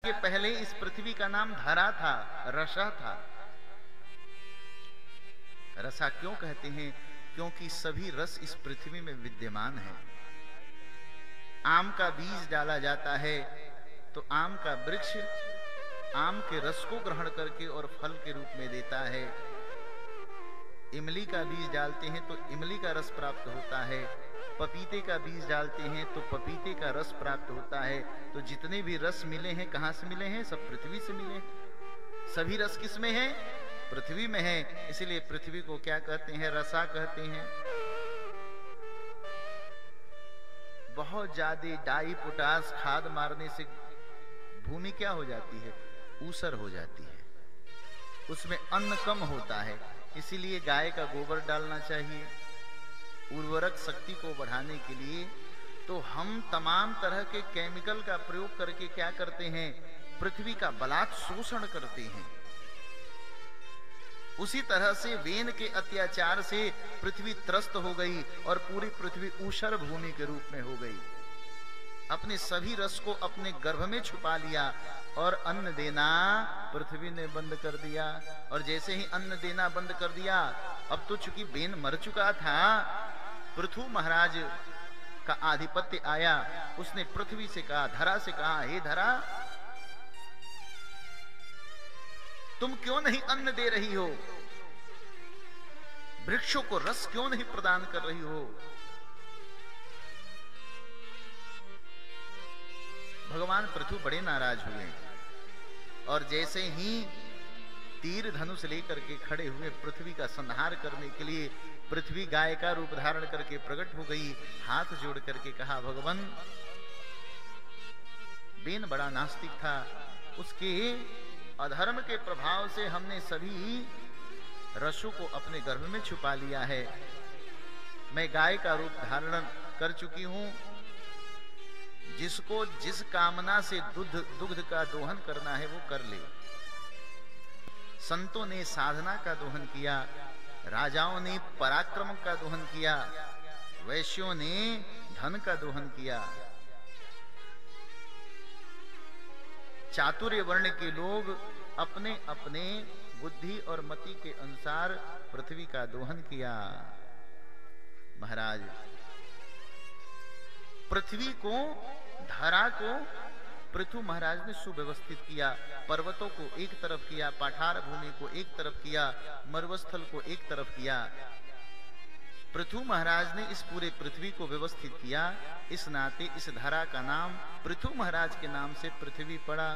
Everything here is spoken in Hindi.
के पहले इस पृथ्वी का नाम धरा था, रसा था। रसा क्यों कहते हैं? क्योंकि सभी रस इस पृथ्वी में विद्यमान है। आम का बीज डाला जाता है तो आम का वृक्ष आम के रस को ग्रहण करके और फल के रूप में देता है। इमली का बीज डालते हैं तो इमली का रस प्राप्त होता है। पपीते का बीज डालते हैं तो पपीते का रस प्राप्त होता है। तो जितने भी रस मिले हैं कहां से मिले हैं? सब पृथ्वी से मिले हैं। सभी रस किस में है? पृथ्वी में है। इसलिए पृथ्वी को क्या कहते हैं? रसा कहते हैं। बहुत ज्यादा डाई पोटास खाद मारने से भूमि क्या हो जाती है? ऊसर हो जाती है, उसमें अन्न कम होता है। इसीलिए गाय का गोबर डालना चाहिए उर्वरक शक्ति को बढ़ाने के लिए। तो हम तमाम तरह के केमिकल का प्रयोग करके क्या करते हैं? पृथ्वी का बलात् शोषण करते हैं। उसी तरह से वेन के अत्याचार से पृथ्वी त्रस्त हो गई और पूरी पृथ्वी ऊषर भूमि के रूप में हो गई। अपने सभी रस को अपने गर्भ में छुपा लिया और अन्न देना पृथ्वी ने बंद कर दिया। और जैसे ही अन्न देना बंद कर दिया, अब तो चूंकि बेन मर चुका था, पृथु महाराज का आधिपत्य आया। उसने पृथ्वी से कहा, धरा से कहा, हे धरा, तुम क्यों नहीं अन्न दे रही हो? वृक्षों को रस क्यों नहीं प्रदान कर रही हो? भगवान पृथु बड़े नाराज हुए और जैसे ही तीर धनुष लेकर के खड़े हुए पृथ्वी का संहार करने के लिए, पृथ्वी गाय का रूप धारण करके प्रकट हो गई। हाथ जोड़ करके कहा, भगवान, बेन बड़ा नास्तिक था, उसके अधर्म के प्रभाव से हमने सभी रसों को अपने गर्भ में छुपा लिया है। मैं गाय का रूप धारण कर चुकी हूं। जिसको जिस कामना से दुग्ध का दोहन करना है वो कर ले। संतों ने साधना का दोहन किया, राजाओं ने पराक्रम का दोहन किया, वैश्यों ने धन का दोहन किया। चातुर्य वर्ण के लोग अपने अपने बुद्धि और मति के अनुसार पृथ्वी का दोहन किया। महाराज, पृथ्वी को, धरा को पृथु महाराज ने सुव्यवस्थित किया। पर्वतों को एक तरफ किया, पाठार भूमि को एक तरफ किया, मरुस्थल को एक तरफ किया। पृथु महाराज ने इस पूरे पृथ्वी को व्यवस्थित किया। इस नाते इस धरा का नाम पृथु महाराज के नाम से पृथ्वी पड़ा।